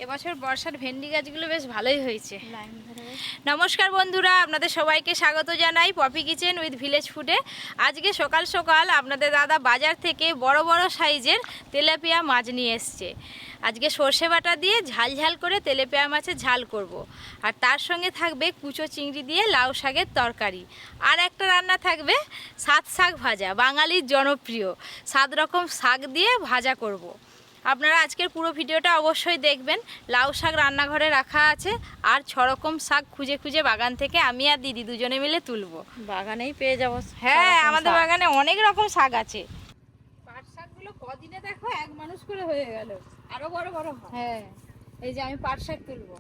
এবছর বর্ষার ভেন্ডি গাছগুলো বেশ ভালোই হয়েছে। নমস্কার বন্ধুরা, আপনাদের সবাইকে স্বাগত জানাই পপি কিচেন উইথ ভিলেজ ফুডে। আজকে সকাল সকাল আপনাদের দাদা বাজার থেকে বড় বড় সাইজের তেলাপিয়া মাছ নিয়ে এসছে। আজকে সর্ষে বাটা দিয়ে ঝাল ঝাল করে তেলাপিয়া মাছের ঝাল করব। আর তার সঙ্গে থাকবে কুচো চিংড়ি দিয়ে লাউ শাকের তরকারি। আর একটা রান্না থাকবে সাত শাক ভাজা, বাঙালির জনপ্রিয় 7 রকম শাক দিয়ে ভাজা করব। আপনারা আজকের পুরো ভিডিওটা অবশ্যই দেখবেন। লাউ শাক রান্নাঘরে রাখা আছে, আর 6 রকম শাক খুঁজে খুঁজে বাগান থেকে আমি আর দিদি দুজনে মিলে তুলবো। বাগানেই পেয়ে যাবো। হ্যাঁ, আমাদের বাগানে অনেক রকম শাক আছে। পাট শাকগুলো কদিনে দেখো এক মানুষ করে হয়ে গেল, আরো বড় বড়। হ্যাঁ, এই যে আমি পাট শাক তুলবো।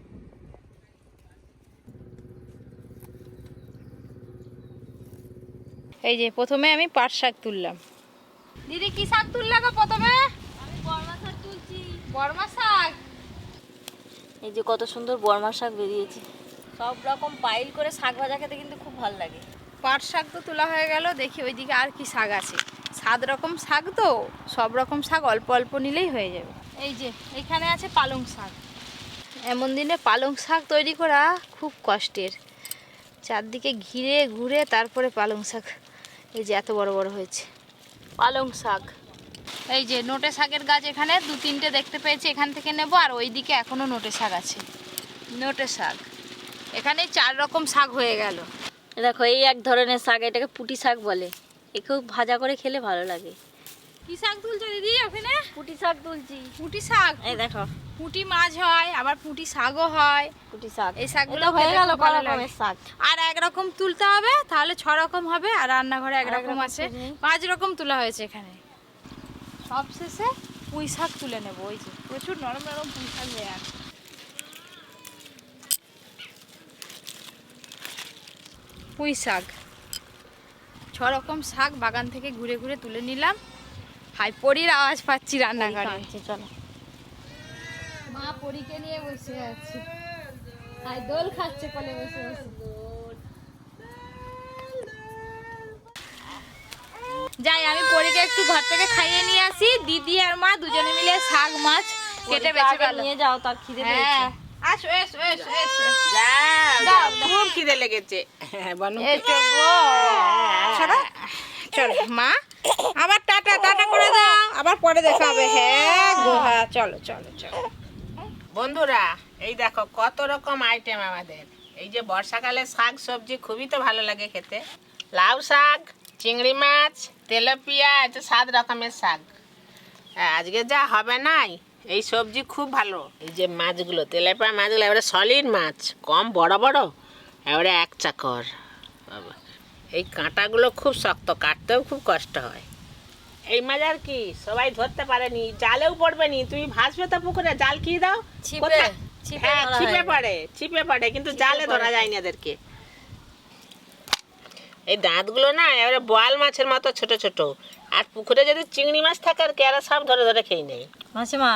এই যে প্রথমে আমি পাট শাক তুললাম। দিদি কি শাক তুললা গো প্রথমে? বর্মা শাক। এই যে কত সুন্দর বর্মা শাক বেরিয়েছে। সব রকম পাইল করে শাক ভাজা খেতে কিন্তু খুব ভালো লাগে। পাট শাক তো তোলা হয়ে গেল, দেখি ওইদিকে আর কি শাক আছে। 7 রকম শাক, তো সব রকম শাক অল্প অল্প নিলেই হয়ে যাবে। এই যে এখানে আছে পালং শাক। এমন দিনে পালং শাক তৈরি করা খুব কষ্টের। চারদিকে ঘিরে ঘুরে তারপরে পালং শাক এই যে এত বড় বড় হয়েছে পালং শাক। এই যে নোটে শাকের গাছ এখানে 2-3টে দেখতে পেয়েছি, এখান থেকে নেব। আর ওইদিকে এখনো নোটে শাক আছে। নোটে শাক এখানে 4 রকম শাক হয়ে গেল। দেখো এই এক ধরনের শাক, এটাকে পুঁটি শাক বলে। একেও ভাজা করে খেলে ভালো লাগে। কি শাক তুলছো দিদি ওখানে? পুঁটি শাক তুলছি। পুঁটি শাক, এই দেখো পুঁটি মাছ হয়, আবার পুঁটি শাকও হয়। পুঁটি শাক, এই শাকগুলো হয়ে গেল কত রকমের শাক। আর এক রকম তুলতে হবে, তাহলে 6 রকম হবে। আর রান্নাঘরে এক রকম আছে, 5 রকম তোলা হয়েছে এখানে। সব শেষে পুঁই শাক তুলে নেব। ওই যে প্রচুর নরম নরম পুঁই শাক হয়ে আছে। পুঁই শাক 6 রকম শাক বাগান থেকে ঘুরে ঘুরে তুলে নিলাম। হাই পরির আওয়াজ পাচ্ছি রান্নাঘরে। চলো, মা পরীকে নিয়ে বসে আছে, হাই দোল খাচ্ছে কোলে বসে বসে। যাই আমি পরীকে একটু ঘর থেকে খাইয়ে নিয়ে আসি। দিদি আর মা দুজনে মিলে শাক মাছ কেটে বেঁচে গেল। নিয়ে যাও, তার খিদে পেয়েছে। আসো এসো এসো এসো। খুব খিদে লেগেছে। চলো মা, আবার টাটা টাটা করে দাও, আবার পরে দেখা হবে। হ্যাঁ গো, হ্যাঁ চলো চলো চলো। বন্ধুরা, এই দেখো কত রকম আইটেম আমাদের। এই যে বর্ষাকালে শাক সবজি খুবই তো ভালো লাগে খেতে। লাউ শাক, চিংড়ি মাছ, তেলাপিয়া, এটা 7 রকমের শাক। আজকে যা হবে নাই, এই সবজি খুব ভালো। এই যে মাছগুলো, তেলাপিয়া মাছগুলো এবারে সলিড মাছ, কম বড় বড়, এবারে 1 চাকর। বাবা, এই কাঁটাগুলো খুব শক্ত, কাটতেও খুব কষ্ট হয়। এই মাছ আর কি সবাই ধরতে পারেনি, জালেও পড়বে নি। তুমি ভাসবে তো পুকুরে, জাল কি দাও? হ্যাঁ, ছিপে পড়ে, কিন্তু জালে ধরা যায়নি এদেরকে। এই দাঁতগুলো না এবারে বোয়াল মাছের মতো ছোট ছোট। আর পুকুরে যদি চিংড়ি মাছ থাকে, আর কেরা সব ধরে ধরে খেয়ে নেই। মাসিমা,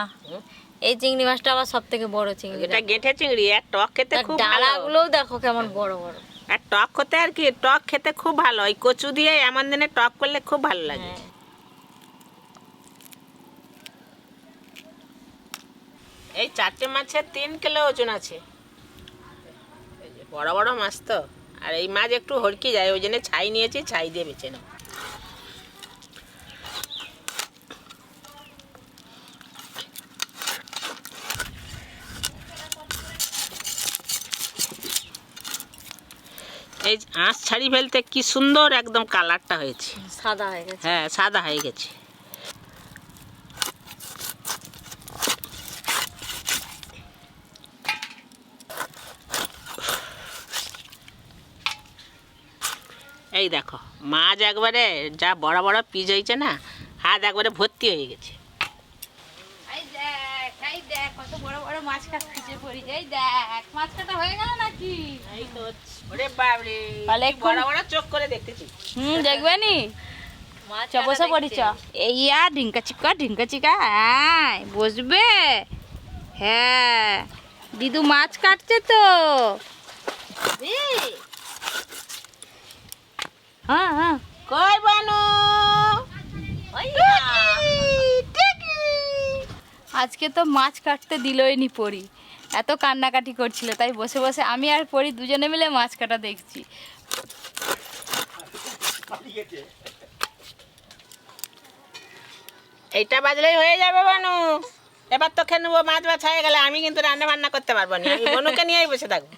এই চিংড়ি মাছটা আবার সব থেকে বড় চিংড়ি। এটা গেঁঠে চিংড়ি, আর টক খেতে খুব ভালো। ডালাগুলোও দেখো কেমন বড় বড়। আর টক খেতে আর কি, টক খেতে খুব ভালো। এই কচু দিয়ে এমন দিনে টক করলে খুব ভালো লাগে। এই 4টে মাছের 3 কিলো ওজন আছে। এই যে বড় বড় মাছ তো, আর এই মাছ একটু হড়কি যায়, ওই জন্য ছাই নিয়েছি, ছাই দিয়ে বেছে নেব। এই আঁশ ছাড়ি ফেলতে কি সুন্দর একদম কালারটা হয়েছে, সাদা হয়ে গেছে। হ্যাঁ সাদা হয়ে গেছে। এই দেখো মাছ একবারে যা বড় বড় পিস হয়েছে না, হাত একবারে ভর্তি হয়ে গেছে। এই দেখ কত বড় বড় মাছ কাটছে পড়ি। এই দেখ মাছ কাটা হয়ে গেল নাকি? এই তো, ওরে বাবরে, তাহলে কি বড় বড় চোখ করে দেখতেছি। দেখবে নি চ বসে পড়ি চ। এই ঢিঙ্কা চিকা আয় বসবে। হ্যাঁ দিদু মাছ কাটছে তো। হ্যাঁ হ্যাঁ কই বানু, আজকে তো মাছ কাটতে দিলই নি পরি। এত কান্নাকাটি করছিল, তাই বসে বসে আমি আর পরি দুজনে মিলে মাছ কাটা দেখছি। এইটা বাজলেই হয়ে যাবে বানু। এবার তো খেয়ে নেবো, মাছ বাছা হয়ে গেলে আমি কিন্তু রান্না বান্না করতে পারবো না, আমি বনুকে নিয়েই বসে থাকবো।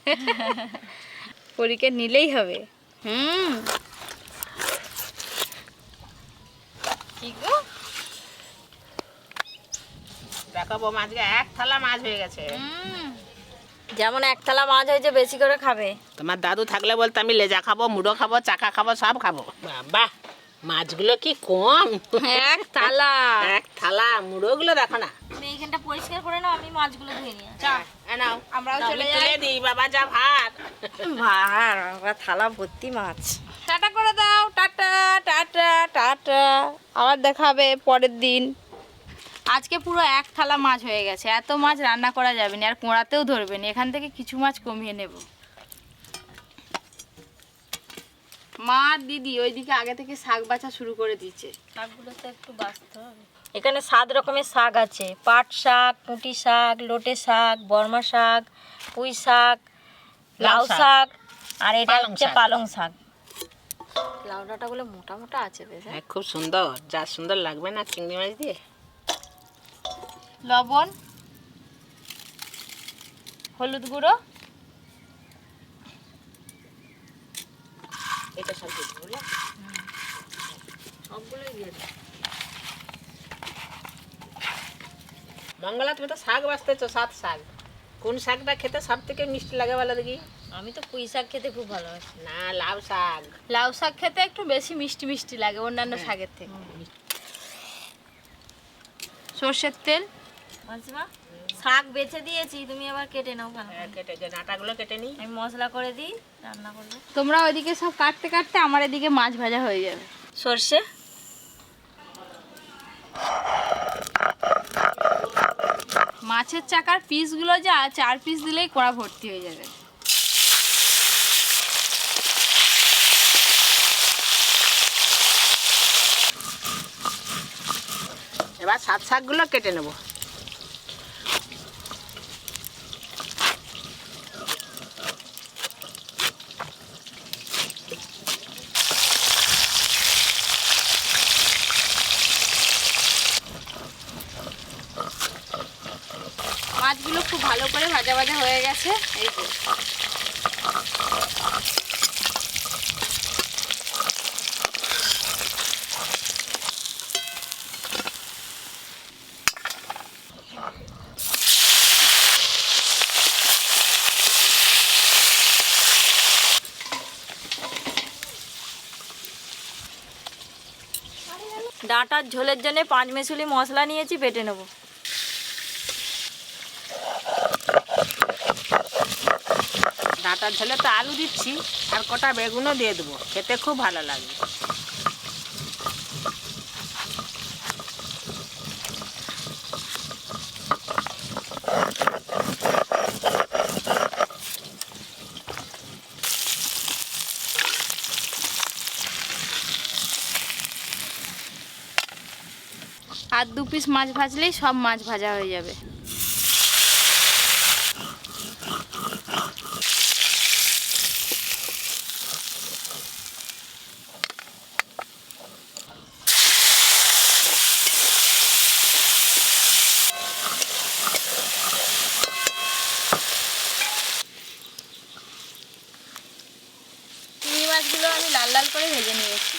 পরীকে নিলেই হবে। কি গো, দেখাবো মাছকে এক থালা মাছ হয়ে গেছে। যেমন এক থালা মাছ হয়েছে, বেশি করে খাবে। তোমার দাদু থাকলে বলতো আমি লেজা খাবো, মুড়ো খাবো, চাকা খাবো, সব খাবো। বাহ, মাছগুলো কি কম! এক থালা। এক থালা মুড়োগুলো দেখো না। তুমি এইখানটা পরিষ্কার করে নাও, আমি মাছগুলো ধুয়ে নিয়ে আসি। নাও, আমরাও চলে আমি যাই। তুলে দিই, বাবা যা ভাত। থালা ভর্তি মাছ। টাটা করে দাও, টাটা টাটা টাটা। আবার দেখা হবে পরের দিন। আজকে পুরো এক থালা মাছ হয়ে গেছে। এত মাছ রান্না করা যাবে না, আর কোঁড়াতেও ধরবে না। এখান থেকে কিছু মাছ কমিয়ে নেব। মা আর দিদি ওইদিকে আগে থেকে শাক বাছা শুরু করে দিচ্ছে। শাকগুলো তো একটু বাছতে হবে। এখানে 7 রকমের শাক আছে। পাট শাক, পুঁটি শাক, লোটে শাক, বর্মা শাক, পুঁই শাক, লাউ শাক, আর এটা পালং হচ্ছে শাক। পালং শাক। লাউ ডাঁটাগুলো মোটা মোটা আছে বেশ। হ্যাঁ, খুব সুন্দর, যা সুন্দর লাগবে না চিংড়ি মাছ দিয়ে। লবণ, হলুদ গুঁড়ো, এটা সব দিয়ে দেবো, বুঝলে? সবগুলোই দিয়ে দিই। মঙ্গলা, তুমি তো শাক বাঁচতেছো, 7 শাক। কোন শাকটা খেতে সব থেকে মিষ্টি লাগে বলো দেখি? আমি তো পুঁই শাক খেতে খুব ভালোবাসি। না, লাউ শাক। লাউ শাক খেতে একটু বেশি মিষ্টি মিষ্টি লাগে অন্যান্য শাকের থেকে। সর্ষের তেল, মাঝমা শাক বেছে দিয়েছি, তুমি আবার কেটে নাও কেন? কেটে যে ডাঁটাগুলো কেটে নিই। আমি মশলা করে দিই, রান্না করবো। তোমরা ওইদিকে সব কাটতে কাটতে আমার এদিকে মাছ ভাজা হয়ে যাবে। সর্ষে, মাছের চাকার পিসগুলো যা 4 পিস দিলেই কড়া ভর্তি হয়ে যাবে। এবার 7 শাকগুলো কেটে নেবো। মাছগুলো খুব ভালো করে ভাজা ভাজা হয়ে গেছে। এই যে ডাঁটার ঝোলের জন্য 5 মেশুলি মশলা নিয়েছি, বেটে নেবো। ডাঁটার ঝোলে তো আলু দিচ্ছি, আর কটা বেগুনও দিয়ে দেবো, খেতে খুব ভালো লাগবে। আর 2 পিস মাছ ভাজলেই সব মাছ ভাজা হয়ে যাবে। চিংড়ি মাছগুলো আমি লাল লাল করে ভেজে নিয়েছি।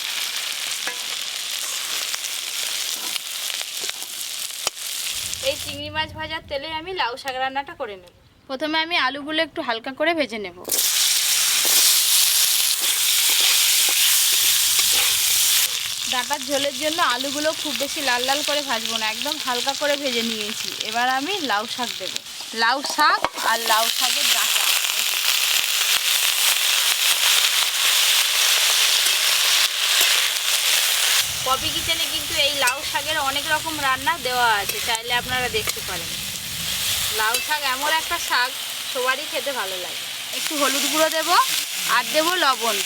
এই চিংড়ি মাছ ভাজার তেলে আমি লাউ শাক রান্নাটা করে নেব। প্রথমে আমি আলুগুলো একটু হালকা করে ভেজে নেব। ডাঁটার ঝোলের জন্য আলুগুলো খুব বেশি লাল লাল করে ভাজবো না, একদম হালকা করে ভেজে নিয়েছি। এবার আমি লাউ শাক দেব। লাউ শাক আর লাউ শাকের ডাঁটা। পপি কিচেনে কিন্তু এই লাউ শাকের অনেক রকম রান্না দেওয়া আছে, চাইলে আপনারা দেখতে পারেন। লাউ শাক এমন একটা শাক সবারই খেতে ভালো লাগে। একটু হলুদ গুঁড়ো দেব আর দেব লবণ।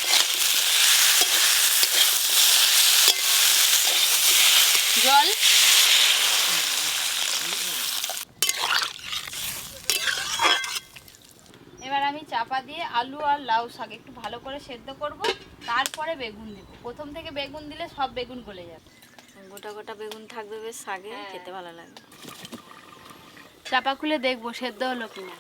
জল, আলু আর লাউ শাক একটু ভালো করে সেদ্ধ করব, তারপরে বেগুন দেব। প্রথম থেকে বেগুন দিলে সব বেগুন গলে যাবে। গোটা গোটা বেগুন থাকবে বেশ, শাকে হ্যাঁ। খেতে ভালো লাগবে। চাপা খুলে দেখবো সেদ্ধ হলো কিনা।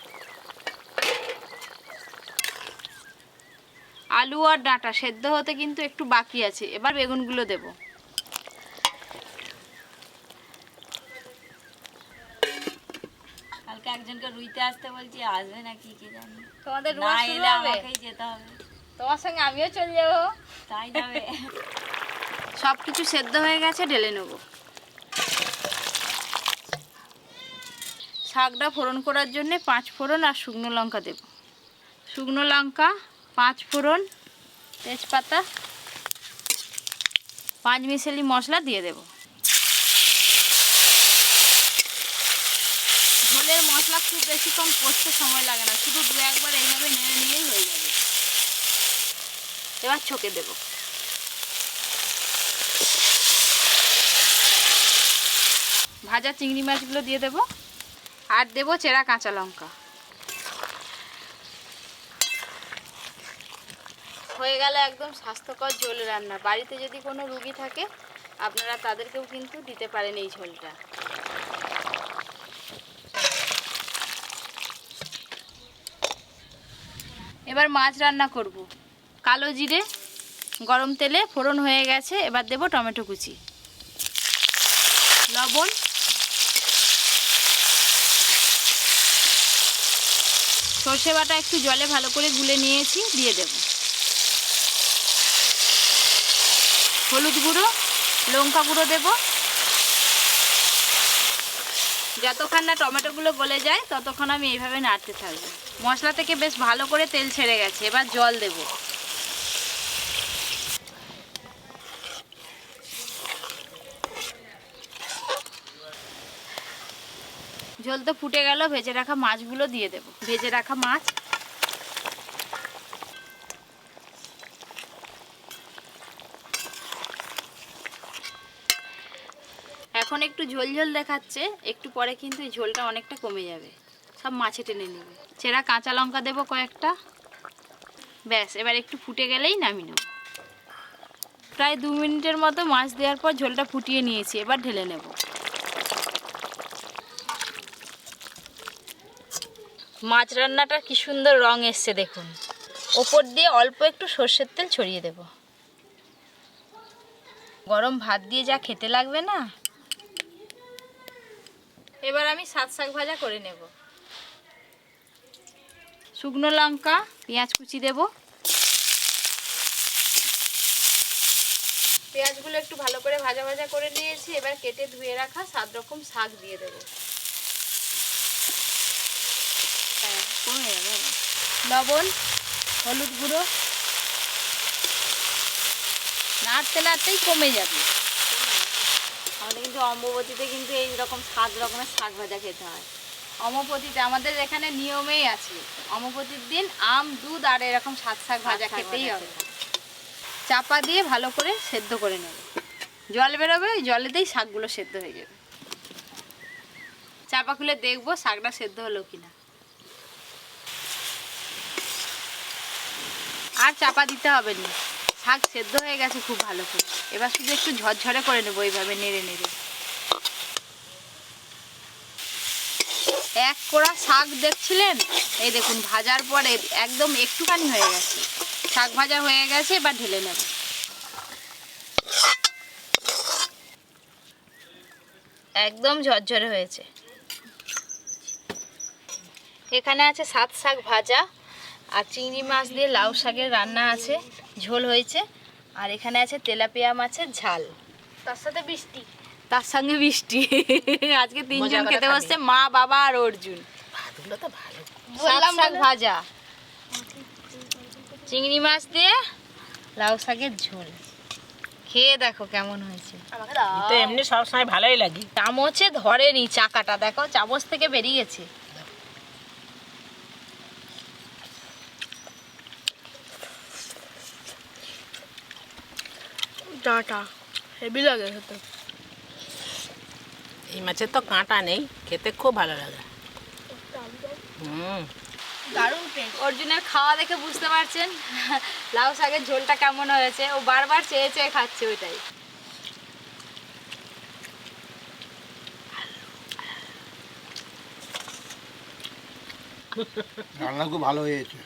আলু আর ডাঁটা সেদ্ধ হতে কিন্তু একটু বাকি আছে, এবার বেগুনগুলো দেব। কালকে একজনকে রুইতে আসতে বলছি, আসবে নাকি কি জানি। তোমাদের না রোয়া শুরু এলে হবে? আমাকেই যেতে হবে। তোমার সঙ্গে আমিও চলে যাবো। তাই যাবে। সব কিছু সেদ্ধ হয়ে গেছে, ঢেলে নেব। শাকটা ফোড়ন করার জন্য 5 ফোড়ন আর শুকনো লঙ্কা দেব। শুকনো লঙ্কা, 5 ফোড়ন, তেজপাতা, 5 মিশালি মশলা দিয়ে দেব। ঝোলের মশলা খুব বেশিক্ষণ কষতে সময় লাগে না, শুধু 2-1 বার এইভাবে নেড়ে নিলেই হয়ে যাবে। এবার ছকে দেব। ভাজা চিংড়ি মাছগুলো দিয়ে দেব, আর দেব চেরা কাঁচা লঙ্কা। হয়ে গেল একদম স্বাস্থ্যকর ঝোল রান্না। বাড়িতে যদি কোনো রুগী থাকে আপনারা তাদেরকেও কিন্তু দিতে পারেন এই ঝোলটা। এবার মাছ রান্না করব। কালো জিরে গরম তেলে ফোড়ন হয়ে গেছে, এবার দেব টমেটো কুচি, লবণ, সর্ষে বাটা একটু জলে ভালো করে গুলে নিয়েছি, দিয়ে দেব। হলুদ গুঁড়ো, লঙ্কা গুঁড়ো দেব। যতক্ষণ না টমেটোগুলো গলে যায় ততক্ষণ আমি এইভাবে নাড়তে থাকবো। মশলা থেকে বেশ ভালো করে তেল ছেড়ে গেছে, এবার জল দেব। ঝোল তো ফুটে গেল, ভেজে রাখা মাছগুলো দিয়ে দেব। ভেজে রাখা মাছ, এখন একটু ঝোল ঝোল দেখাচ্ছে, একটু পরে কিন্তু এই ঝোলটা অনেকটা কমে যাবে, সব মাছে টেনে নেবে। চেরা কাঁচা লঙ্কা দেবো কয়েকটা। ব্যাস, এবার একটু ফুটে গেলেই নামিয়ে নেব। প্রায় 2 মিনিটের মতো মাছ দেওয়ার পর ঝোলটা ফুটিয়ে নিয়েছি, এবার ঢেলে নেব। মাছ রান্নাটা কি সুন্দর রং এসছে দেখুন। ওপর দিয়ে অল্প একটু সর্ষের তেল ছড়িয়ে দেব। গরম ভাত দিয়ে যা খেতে লাগবে না। এবার আমি শাক ভাজা করে নেব। শুকনো লঙ্কা, পেঁয়াজ কুচি দেব। পেঁয়াজগুলো একটু ভালো করে ভাজা ভাজা করে নিয়েছি, এবার কেটে ধুয়ে রাখা 7 রকম শাক দিয়ে দেব। লবণ, হলুদ গুঁড়ো, নাড়তে নাড়তেই কমে যাবে। আমাদের কিন্তু অম্বুবতীতে কিন্তু এই রকম 7 রকমের শাক ভাজা খেতে হয়। অম্বুবতীতে আমাদের এখানে নিয়মেই আছে, অম্বুবতীর দিন আম, দুধ আর এরকম শাক ভাজা খেতেই হবে। চাপা দিয়ে ভালো করে সেদ্ধ করে নেব। জল বেরোবে, ওই জলেতেই শাকগুলো সেদ্ধ হয়ে যাবে। চাপা খুলে দেখবো শাকটা সেদ্ধ হলো কিনা। আর চাপা দিতে হবে না, শাক সেদ্ধ হয়ে গেছে খুব ভালো করে। এবার শুধু একটু ঝরঝরে করে নেবো এইভাবে নেড়ে নেড়ে। এক কোড়া শাক দেখছিলেন, এই দেখুন ভাজার পরে একদম একটুখানি হয়ে গেছে। শাক ভাজা হয়ে গেছে, এবার ঢেলে নেব। একদম ঝরঝরে হয়েছে। এখানে আছে 7 শাক ভাজা, আর চিংড়ি মাছ দিয়ে লাউ শাকের রান্না আছে, ঝোল হয়েছে। আর এখানে আছে তেলাপিয়া মাছের ঝাল, তার সাথে বৃষ্টি। তার সঙ্গে বৃষ্টি। আজকে 3 মজা জন করে খেতে খাবি। বসছে, মা, বাবা আর অর্জুন। ভাতগুলো তো ভালো। 7 শাক ভাজা, চিংড়ি মাছ দিয়ে লাউ শাকের ঝোল। খেয়ে দেখো কেমন হয়েছে। আমাকে তো এমনি সবসময় ভালোই লাগে। চামচে ধরেনি, চাকাটা দেখো চামচ থেকে বেরিয়ে গেছে। ডাঁটা হেভি লাগে খেতে। এই মাছের তো কাঁটা নেই, খেতে খুব ভালো লাগে। দারুণ টেস্ট। অর্জুনের খাওয়া দেখে বুঝতে পারছেন লাউ শাকের ঝোলটা কেমন হয়েছে। ও বারবার চেয়ে চেয়ে খাচ্ছে ওইটাই। রান্না খুব ভালো হয়েছে।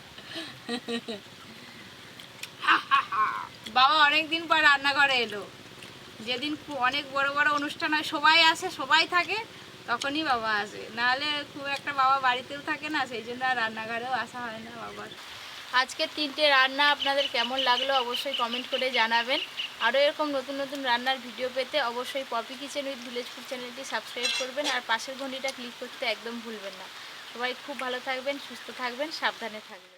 বাবা অনেকদিন পর রান্নাঘরে এলো। যেদিন খুব অনেক বড় বড় অনুষ্ঠান হয়, সবাই আসে, সবাই থাকে, তখনই বাবা আসে, নাহলে খুব একটা বাবা বাড়িতেও থাকে না, সেই জন্য আর রান্নাঘরেও আসা হয় না বাবার। আজকে 3টে রান্না আপনাদের কেমন লাগলো অবশ্যই কমেন্ট করে জানাবেন। আরও এরকম নতুন নতুন রান্নার ভিডিও পেতে অবশ্যই Poppy Kitchen with Village Food চ্যানেলটি সাবস্ক্রাইব করবেন আর পাশের ঘন্টিটা ক্লিক করতে একদম ভুলবেন না। সবাই খুব ভালো থাকবেন, সুস্থ থাকবেন, সাবধানে থাকবেন।